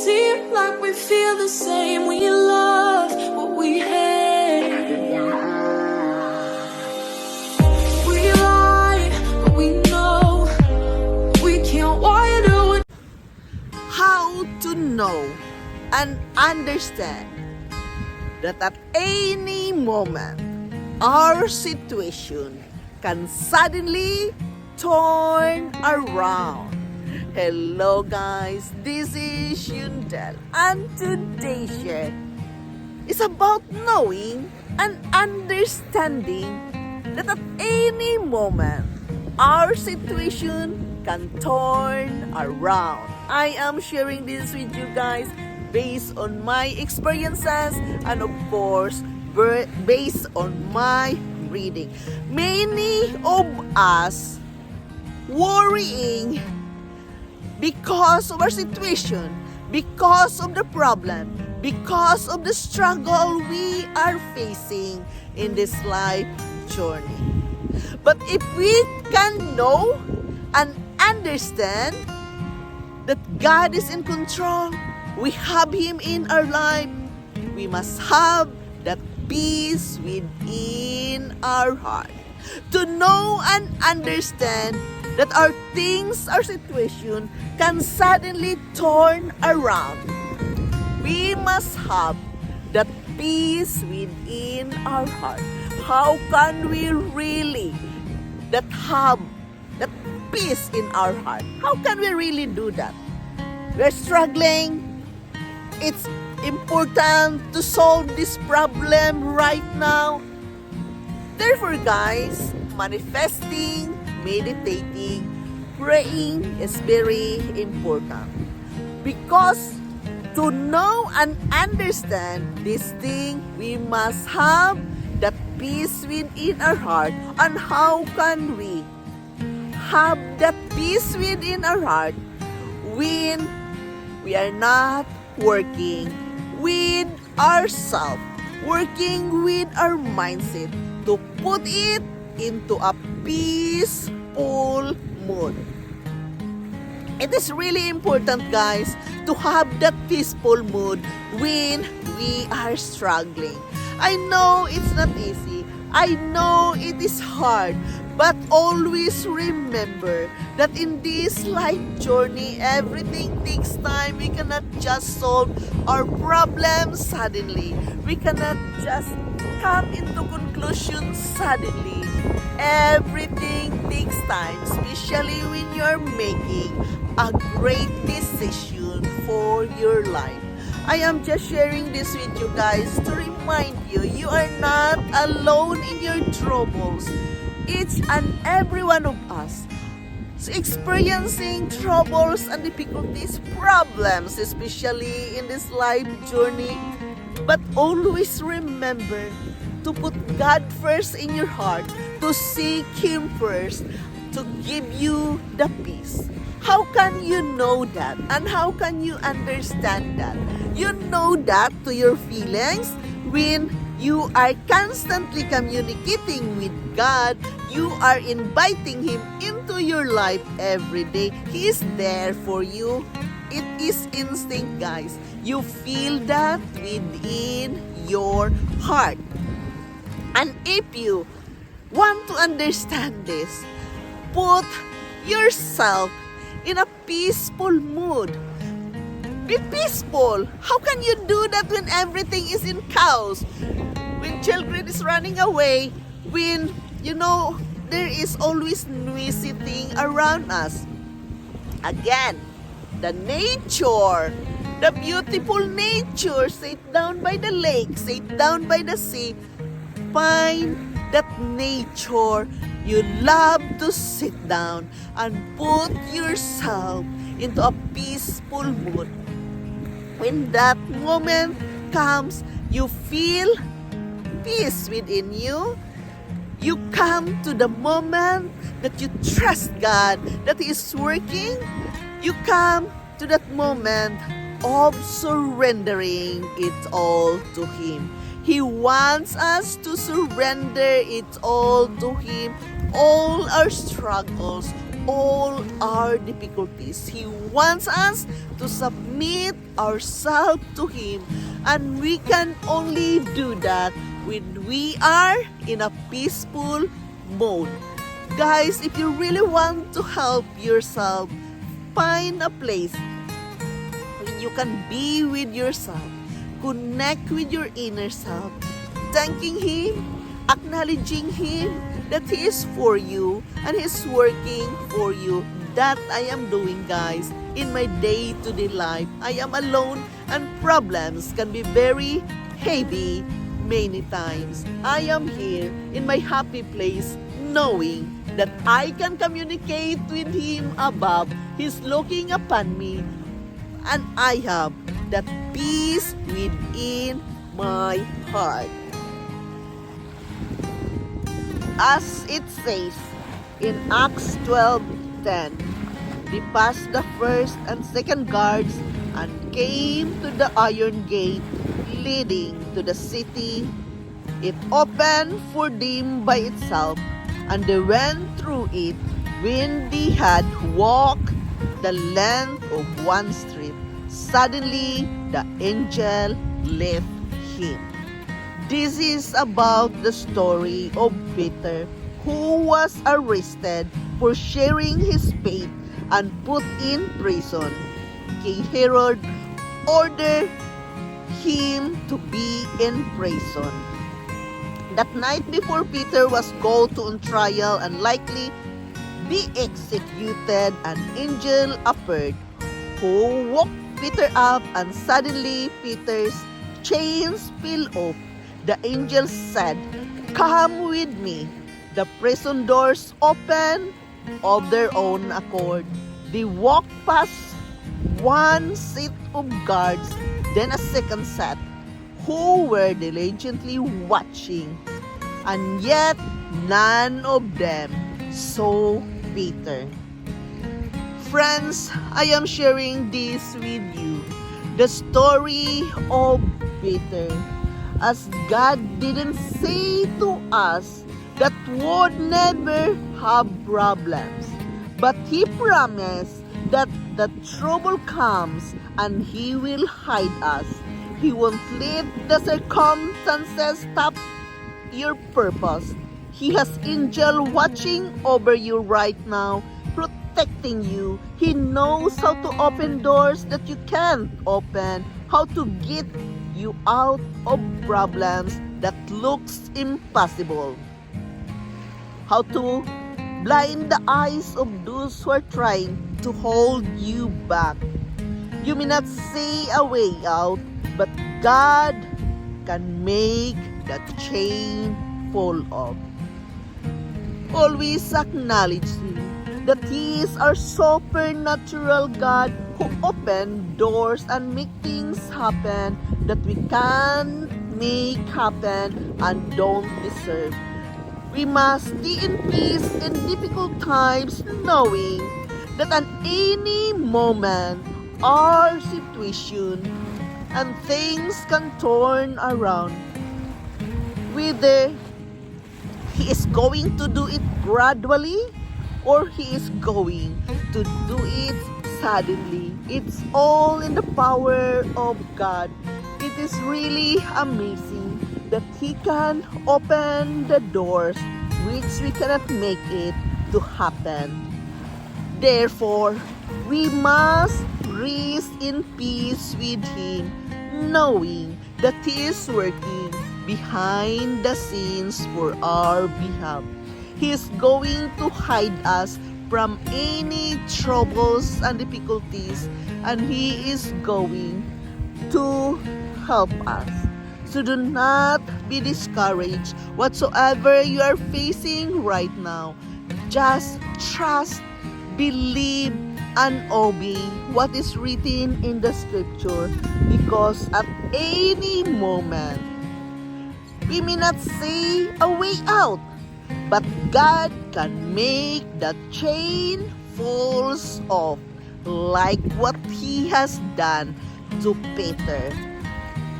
seem like we feel the same. We love what we hate. We lie, but we know we can't wonder what. How to know and understand that at any moment our situation can suddenly turn around. Hello guys, this is Yundel, and today's share is about knowing and understanding that at any moment our situation can turn around. I am sharing this with you guys based on my experiences and of course based on my reading. Many of us worrying because of our situation, because of the problem, because of the struggle we are facing in this life journey. But if we can know and understand that God is in control, we have Him in our life, we must have that peace within our heart. To know and understand that our things, our situation can suddenly turn around. We must have that peace within our heart. How can we really have that peace in our heart? How can we really do that? We're struggling. It's important to solve this problem right now. Therefore, guys, manifesting, meditating, praying is very important. Because to know and understand this thing, we must have that peace within our heart. And how can we have that peace within our heart when we are not working with ourselves, working with our mindset to put it into a peaceful mood? It is really important, guys, to have that peaceful mood when we are struggling. I know it's not easy. I know it is hard. But always remember that in this life journey, everything takes time. We cannot just solve our problems suddenly. We cannot just come into conclusions suddenly. Everything takes time, especially when you're making a great decision for your life. I am just sharing this with you guys to remind you, you are not alone in your troubles. Each and every one of us is experiencing troubles and difficulties, problems, especially in this life journey. But always remember to put God first in your heart, to seek Him first, to give you the peace. How can you know that? And how can you understand that? You know that to your feelings when you are constantly communicating with God. You are inviting Him into your life every day. He is there for you. It is instinct, guys. You feel that within your heart. And if you want to understand this, put yourself in a peaceful mood. Be peaceful. How can you do that when everything is in chaos? When children is running away, when, there is always noisy thing around us. Again, the nature, the beautiful nature, sit down by the lake, sit down by the sea, find that nature you love to sit down and put yourself into a peaceful mood. When that moment comes, you feel peace within you. You come to the moment that you trust God, that He is working. You come to that moment of surrendering it all to Him. He wants us to surrender it all to Him. All our struggles, all our difficulties. He wants us to submit ourselves to Him, and we can only do that when we are in a peaceful mode. Guys, if you really want to help yourself, find a place when you can be with yourself, connect with your inner self, thanking Him, acknowledging Him that He is for you and He's working for you. That I am doing, guys, in my day-to-day life. I am alone and problems can be very heavy many times. I am here in my happy place knowing that I can communicate with Him above. He's looking upon me, and I have that peace within my heart. As it says in Acts 12:10, they passed the first and second guards and came to the iron gate leading to the city. It opened for them by itself, and they went through it. When they had walked the length of one street, suddenly the angel left him. This is about the story of Peter, who was arrested for sharing his faith and put in prison. King Herod ordered him to be in prison. That night before Peter was called to on trial and likely be executed, an angel appeared who woke Peter up, and suddenly Peter's chains fell off. The angel said, "Come with me." The prison doors opened of their own accord. They walked past one set of guards, then a second set, who were diligently watching, and yet none of them saw Peter. Friends, I am sharing this with you, the story of Peter, as God didn't say to us that would never have problems, but He promised that the trouble comes and He will hide us. He won't let the circumstances stop your purpose. He has angel watching over you right now, protecting you. He knows how to open doors that you can't open, how to get you out of problems that looks impossible, how to blind the eyes of those who are trying to hold you back. You may not see a way out, but God can make that chain fall off. Always acknowledge Him, that He is our supernatural God who open doors and make things happen that we can't make happen and don't deserve. We must be in peace in difficult times, knowing that at any moment our situation and things can turn around. Whether He is going to do it gradually or He is going to do it suddenly, it's all in the power of God. It is really amazing that He can open the doors which we cannot make it to happen. Therefore, we must rest in peace with Him, knowing that He is working behind the scenes for our behalf. He is going to hide us from any troubles and difficulties, and He is going to help us. So do not be discouraged whatsoever you are facing right now. Just trust, believe, and obey what is written in the scripture, because at any moment we may not see a way out, but God can make that chain falls off, like what He has done to Peter.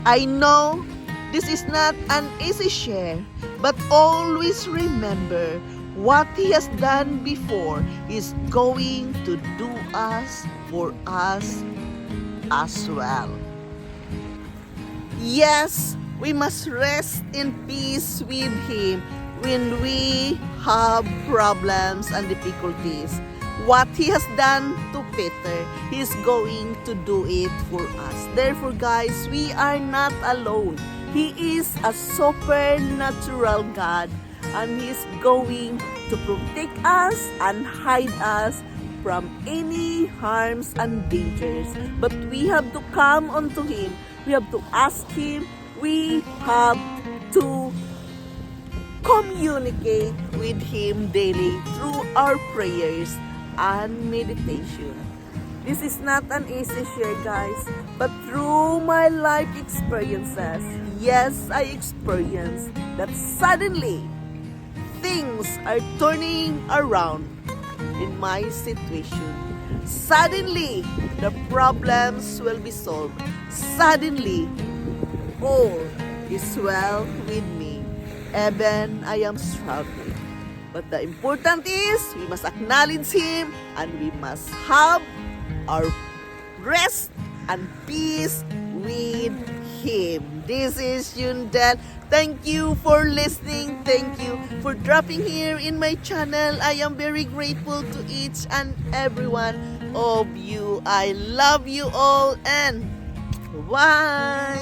I know this is not an easy share, but always remember, what He has done before is going to do for us as well. Yes, we must rest in peace with Him when we have problems and difficulties. What He has done to Peter, He's going to do it for us. Therefore, guys, we are not alone. He is a supernatural God, and He's going to protect us and hide us from any harms and dangers. But we have to come unto Him. We have to ask Him. We have to communicate with Him daily through our prayers and meditation. This is not an easy share, guys, but through my life experiences, yes, I experienced that suddenly things are turning around in my situation. Suddenly, the problems will be solved. Suddenly, all is well with me. Even I am struggling. But the important is, we must acknowledge Him and we must have our rest and peace with Him. This is Yundel. Thank you for listening. Thank you for dropping here in my channel. I am very grateful to each and every one of you. I love you all and bye.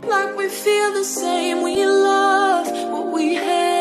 Like we feel the same, we love what we have.